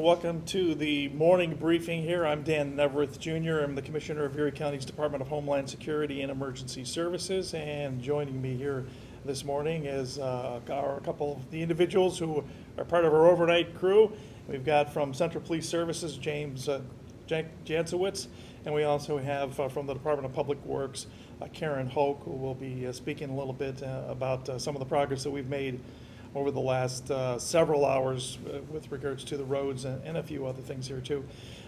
Welcome to the morning briefing here. I'm Dan Neverth Jr. I'm the Commissioner of Erie County's Department of Homeland Security and Emergency Services, and joining me here this morning is a couple of the individuals who are part of our overnight crew. We've got from Central Police Services, James Jancewicz, and we also have from the Department of Public Works, Karen Hoke, who will be speaking a little bit about some of the progress that we've made over the last several hours with regards to the roads and a few other things here too.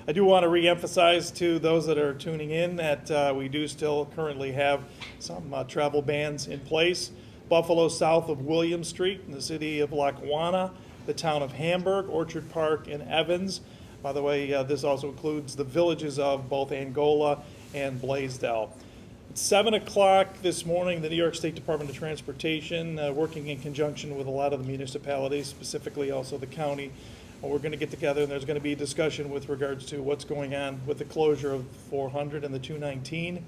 I do want to re-emphasize to those that are tuning in that we do still currently have some travel bans in place. Buffalo south of William Street in the city of Lackawanna, the town of Hamburg, Orchard Park, and Evans. By the way, this also includes the villages of both Angola and Blaisdell. At 7 o'clock this morning, the New York State Department of Transportation, working in conjunction with a lot of the municipalities, specifically also the county, we're going to get together and there's going to be a discussion with regards to what's going on with the closure of 400 and the 219.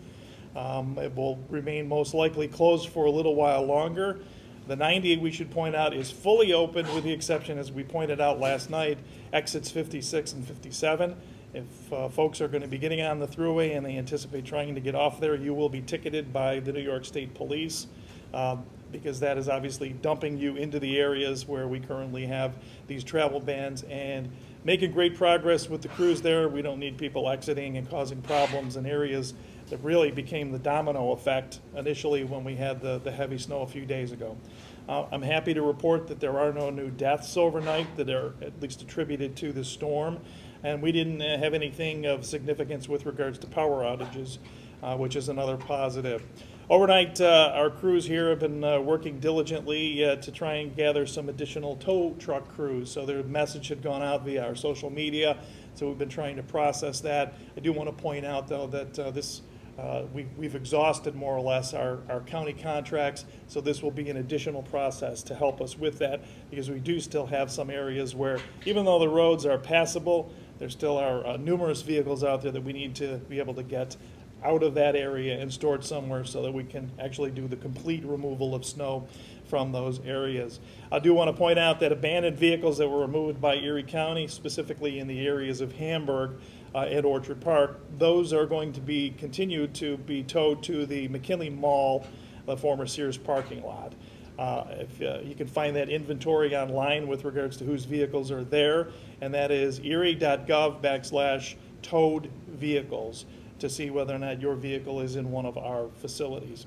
It will remain most likely closed for a little while longer. The 90, we should point out, is fully open with the exception, as we pointed out last night, exits 56 and 57. If folks are going to be getting on the thruway and they anticipate trying to get off there, you will be ticketed by the New York State Police because that is obviously dumping you into the areas where we currently have these travel bans and making great progress with the crews there. We don't need people exiting and causing problems in areas that really became the domino effect initially when we had the heavy snow a few days ago. I'm happy to report that there are no new deaths overnight that are at least attributed to the storm. And we didn't have anything of significance with regards to power outages, which is another positive. Overnight, our crews here have been working diligently to try and gather some additional tow truck crews. So their message had gone out via our social media, so we've been trying to process that. I do want to point out, though, that we've exhausted more or less our county contracts, so this will be an additional process to help us with that, because we do still have some areas where, even though the roads are passable, there still are numerous vehicles out there that we need to be able to get out of that area and stored somewhere so that we can actually do the complete removal of snow from those areas. I do want to point out that abandoned vehicles that were removed by Erie County, specifically in the areas of Hamburg and Orchard Park, those are going to be continued to be towed to the McKinley Mall, the former Sears parking lot. If you can find that inventory online with regards to whose vehicles are there, and that is erie.gov/towed vehicles to see whether or not your vehicle is in one of our facilities.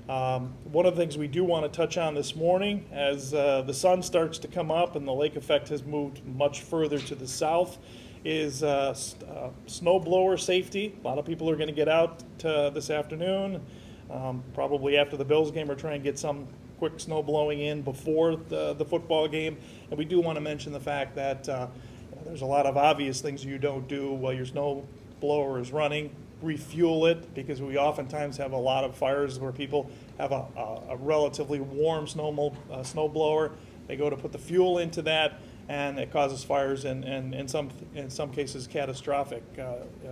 One of the things we do want to touch on this morning, as the sun starts to come up and the lake effect has moved much further to the south, is snow blower safety. A lot of people are going to get out this afternoon, probably after the Bills game, or try and get some quick snow blowing in before the football game. And we do want to mention the fact that there's a lot of obvious things you don't do while your snow blower is running. Refuel it, because we oftentimes have a lot of fires where people have a relatively warm snow blower. They go to put the fuel into that, and it causes fires and in some cases catastrophic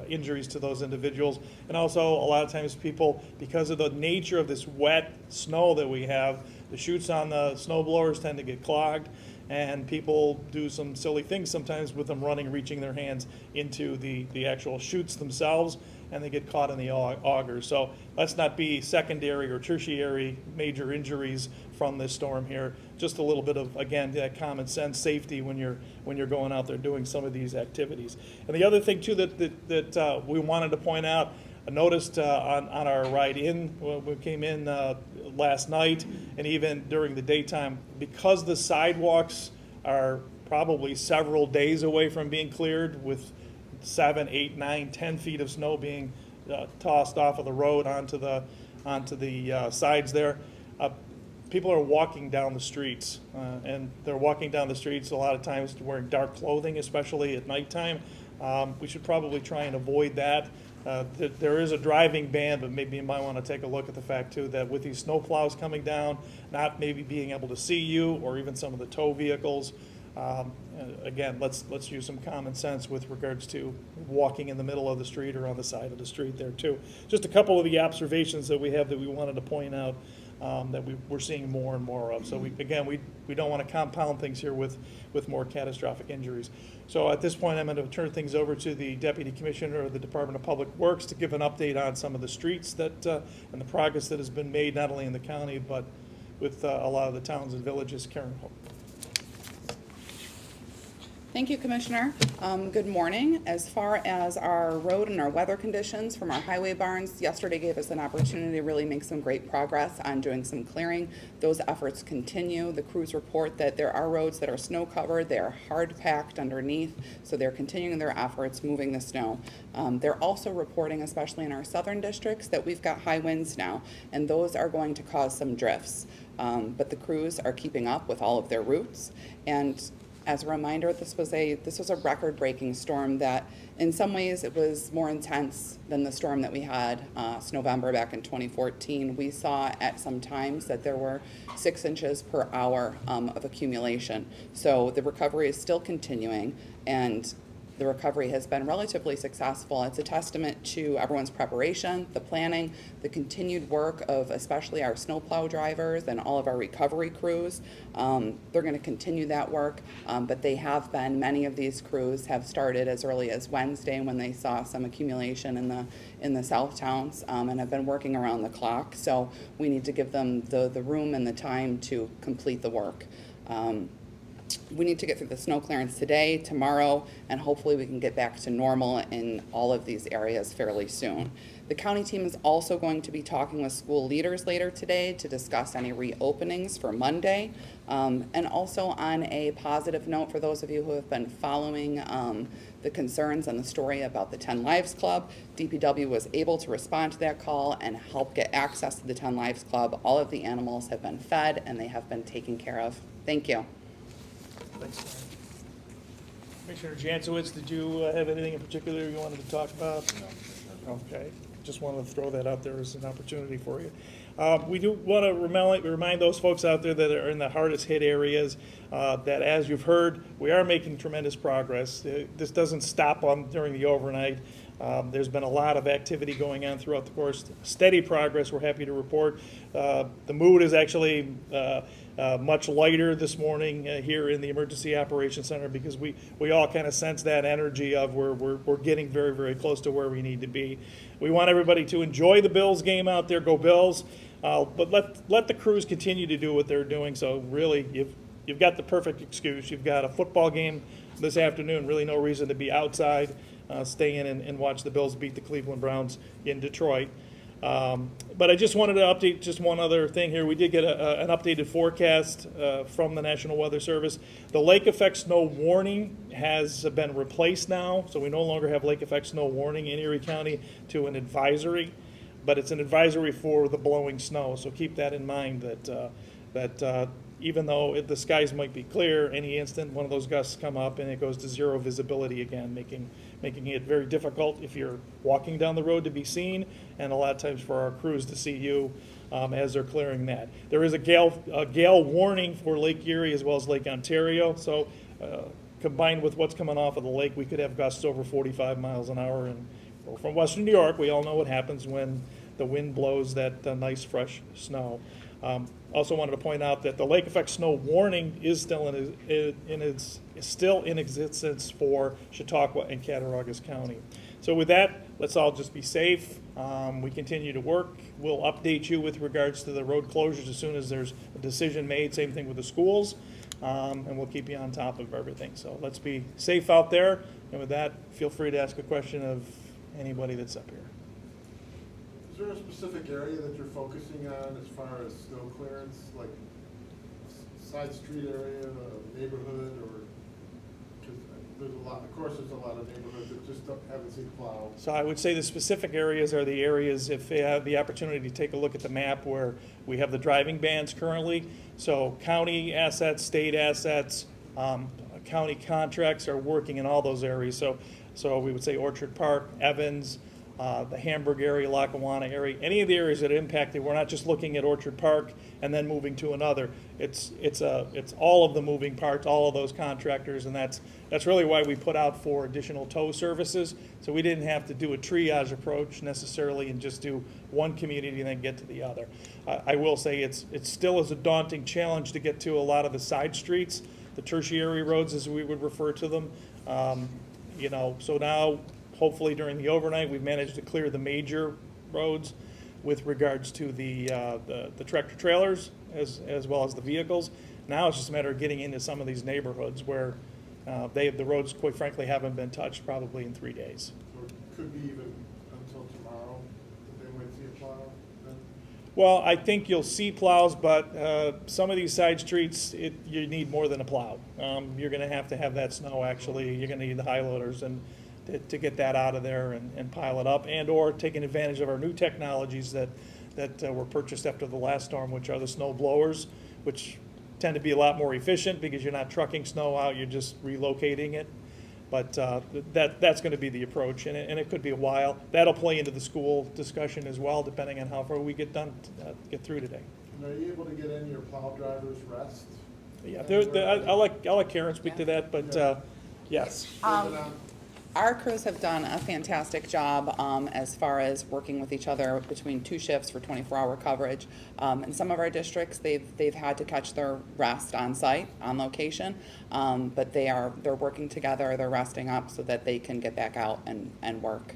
injuries to those individuals. And also a lot of times people, because of the nature of this wet snow that we have, the chutes on the snow blowers tend to get clogged, and people do some silly things sometimes with them reaching their hands into the actual chutes themselves, and they get caught in the auger. So let's not be secondary or tertiary major injuries from this storm here. Just a little bit of, again, that common sense safety when you're going out there doing some of these activities. And the other thing too that we wanted to point out, I noticed on our ride in, when we came in last night and even during the daytime, because the sidewalks are probably several days away from being cleared, with 7, 8, 9, 10 feet of snow being tossed off of the road onto the sides there. People are walking down the streets, and they're walking down the streets a lot of times wearing dark clothing, especially at nighttime. We should probably try and avoid that. There is a driving ban, but maybe you might want to take a look at the fact too that with these snow plows coming down, not maybe being able to see you, or even some of the tow vehicles, again, let's use some common sense with regards to walking in the middle of the street or on the side of the street there too. Just a couple of the observations that we have that we wanted to point out that we're seeing more and more of. So we don't want to compound things here with more catastrophic injuries. So at this point, I'm going to turn things over to the Deputy Commissioner of the Department of Public Works to give an update on some of the streets that and the progress that has been made, not only in the county, but with a lot of the towns and villages. Karen. Thank you, Commissioner. Good morning. As far as our road and our weather conditions from our highway barns, yesterday gave us an opportunity to really make some great progress on doing some clearing. Those efforts continue. The crews report that there are roads that are snow covered. They are hard packed underneath, so they're continuing their efforts moving the snow. They're also reporting, especially in our southern districts, that we've got high winds now, and those are going to cause some drifts. But the crews are keeping up with all of their routes. And as a reminder, this was a record-breaking storm that in some ways it was more intense than the storm that we had Snowvember back in 2014. We saw at some times that there were 6 inches per hour of accumulation. So the recovery is still continuing, and the recovery has been relatively successful. It's a testament to everyone's preparation, the planning, the continued work of especially our snowplow drivers and all of our recovery crews. They're going to continue that work, but many of these crews have started as early as Wednesday when they saw some accumulation in the south towns, and have been working around the clock. So we need to give them the room and the time to complete the work. We need to get through the snow clearance today, tomorrow, and hopefully we can get back to normal in all of these areas fairly soon. The county team is also going to be talking with school leaders later today to discuss any reopenings for Monday. And also on a positive note, for those of you who have been following the concerns and the story about the 10 Lives Club, DPW was able to respond to that call and help get access to the 10 Lives Club. All of the animals have been fed and they have been taken care of. Thank you. Thanks, Commissioner Jancowicz, did you have anything in particular you wanted to talk about? No. Okay, just wanted to throw that out there as an opportunity for you. We do want to remind those folks out there that are in the hardest hit areas that, as you've heard, we are making tremendous progress. This doesn't stop during the overnight. There's been a lot of activity going on throughout the course. Steady progress, we're happy to report. The mood is actually much lighter this morning here in the Emergency Operations Center, because we all kind of sense that energy of we're getting very, very close to where we need to be. We want everybody to enjoy the Bills game out there. Go Bills. But let the crews continue to do what they're doing. So really, you've got the perfect excuse. You've got a football game this afternoon. Really no reason to be outside. Stay in and watch the Bills beat the Cleveland Browns in Detroit. But I just wanted to update just one other thing here. We did get an updated forecast from the National Weather Service. The lake effect snow warning has been replaced now, so we no longer have lake effect snow warning in Erie County to an advisory, but it's an advisory for the blowing snow. So keep that in mind that even though the skies might be clear, any instant one of those gusts come up and it goes to zero visibility again, making it very difficult if you're walking down the road to be seen, and a lot of times for our crews to see you as they're clearing that. There is a gale warning for Lake Erie as well as Lake Ontario, so combined with what's coming off of the lake, we could have gusts over 45 miles an hour. And from Western New York, we all know what happens when the wind blows that nice fresh snow. Also wanted to point out that the lake effect snow warning is still in existence for Chautauqua and Cattaraugus County. So with that, let's all just be safe. We continue to work. We'll update you with regards to the road closures as soon as there's a decision made. Same thing with the schools, and we'll keep you on top of everything. So let's be safe out there. And with that, feel free to ask a question of anybody that's up here. Is there a specific area that you're focusing on as far as snow clearance, like side street area, neighborhood, or just, there's a lot, of course there's a lot of neighborhoods that just haven't seen plow. So I would say the specific areas are the areas, if they have the opportunity to take a look at the map, where we have the driving bans currently. So county assets, state assets, county contracts are working in all those areas. So we would say Orchard Park, Evans, the Hamburg area, Lackawanna area, any of the areas that are impacted. We're not just looking at Orchard Park and then moving to another. It's all of the moving parts, all of those contractors, and that's really why we put out for additional tow services. So we didn't have to do a triage approach necessarily and just do one community and then get to the other. I will say it still is a daunting challenge to get to a lot of the side streets, the tertiary roads as we would refer to them. So now, hopefully during the overnight, we've managed to clear the major roads with regards to the tractor trailers as well as the vehicles. Now it's just a matter of getting into some of these neighborhoods where the roads, quite frankly, haven't been touched probably in 3 days. So it could be even until tomorrow that they might see a plow then? Well, I think you'll see plows, but some of these side streets, you need more than a plow. You're going to have that snow, actually. You're going to need the high loaders and to get that out of there and pile it up, and or taking advantage of our new technologies that were purchased after the last storm, which are the snow blowers, which tend to be a lot more efficient because you're not trucking snow out, you're just relocating it. But that's going to be the approach, and it could be a while. That'll play into the school discussion as well, depending on how far we get through today. And are you able to get any of your plow drivers rest? Yeah, I'll let Karen speak to that, but yes. Our crews have done a fantastic job as far as working with each other between 2 shifts for 24-hour coverage. In some of our districts, they've had to catch their rest on site, on location, but they're working together, they're resting up so that they can get back out and work.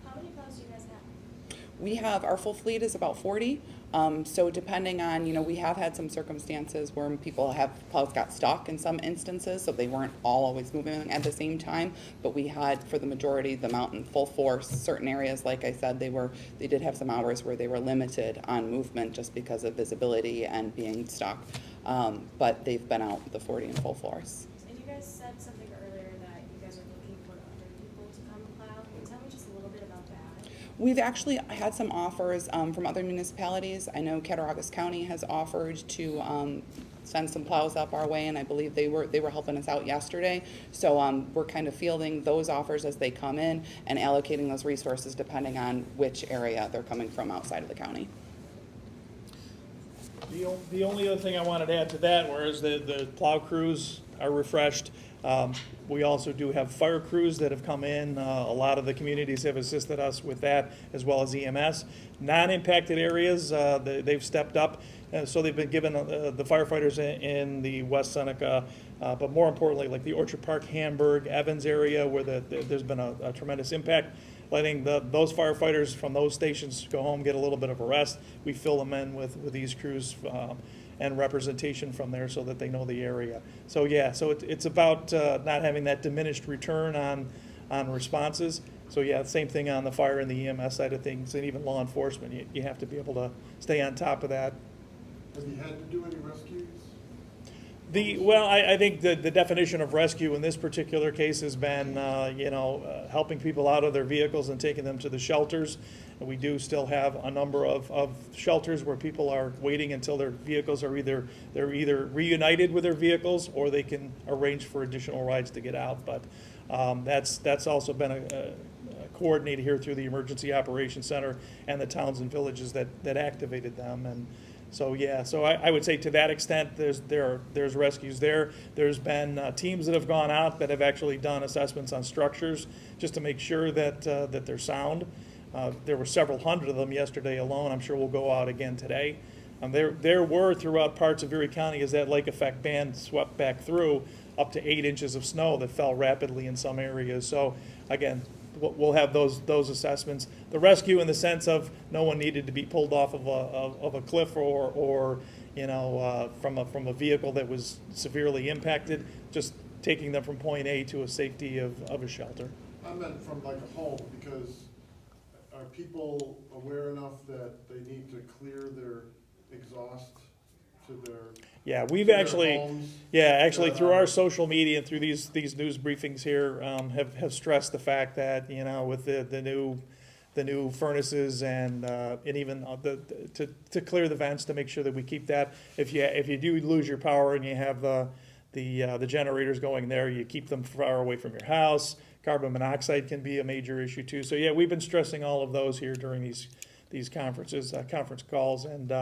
How many plows do you guys have? We have, our full fleet is about 40. So depending on, we have had some circumstances where plows got stuck in some instances, so they weren't all always moving at the same time. But we had, for the majority, them out in full force. Certain areas, like I said, they did have some hours where they were limited on movement just because of visibility and being stuck. But they've been out the 40 in full force. And you guys said something earlier that you guys are looking for other people to come plow. Can you tell me just a little bit about that? We've actually had some offers from other municipalities. I know Cattaraugus County has offered to send some plows up our way, and I believe they were helping us out yesterday. So we're kind of fielding those offers as they come in and allocating those resources depending on which area they're coming from outside of the county. The only other thing I wanted to add to that, whereas the plow crews are refreshed, we also do have fire crews that have come in. A lot of the communities have assisted us with that, as well as EMS. Non-impacted areas, they've stepped up, so they've been given the firefighters in the West Seneca, but more importantly, like the Orchard Park, Hamburg, Evans area, where there's been a tremendous impact. Letting those firefighters from those stations go home, get a little bit of a rest. We fill them in with these crews and representation from there so that they know the area. So yeah, so it's about not having that diminished return on responses. So yeah, same thing on the fire and the EMS side of things, and even law enforcement. You have to be able to stay on top of that. Have you had to do any rescues? I think the definition of rescue in this particular case has been, helping people out of their vehicles and taking them to the shelters. And we do still have a number of shelters where people are waiting until their vehicles are either reunited with their vehicles or they can arrange for additional rides to get out. But that's also been coordinated here through the Emergency Operations Center and the towns and villages that activated them. And so yeah, so I would say to that extent, there's rescues there. There's been teams that have gone out that have actually done assessments on structures just to make sure that they're sound. There were several hundred of them yesterday alone. I'm sure we'll go out again today. There were throughout parts of Erie County, as that lake effect band swept back through, up to 8 inches of snow that fell rapidly in some areas. So again, we'll have those assessments. The rescue in the sense of no one needed to be pulled off of a cliff or from a vehicle that was severely impacted, just taking them from point A to a safety of a shelter. I meant from like a home, because are people aware enough that they need to clear their exhaust to their Yeah, we've to their actually, homes? through our social media and through these news briefings here, have stressed the fact that, with the new furnaces and even to clear the vents to make sure that we keep that. If you do lose your power and you have the the generators going there, you keep them far away from your house. Carbon monoxide can be a major issue too. So yeah, we've been stressing all of those here during these conferences, conference calls, and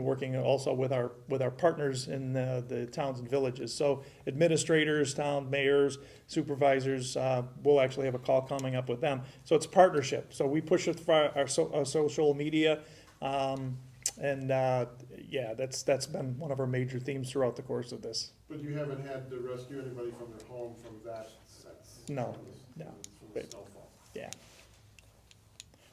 working also with our partners in the towns and villages. So administrators, town mayors, supervisors, we'll actually have a call coming up with them. So it's a partnership. So we push it for our social media, yeah, that's been one of our major themes throughout the course of this. But you haven't had to rescue anybody from their home from that? No, from the- no. From the snowfall? Yeah.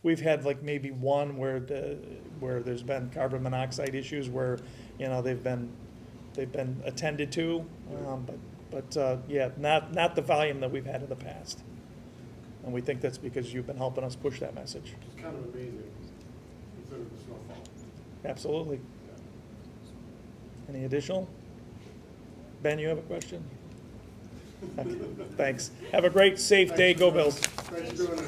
We've had like maybe one where there's been carbon monoxide issues where, they've been attended to, but yeah, not the volume that we've had in the past. And we think that's because you've been helping us push that message. It's kind of amazing, considering the snowfall. Absolutely. Yeah. Any additional? Ben, you have a question? Okay, thanks. Have a great, safe day. Go Bills. Thanks for doing this.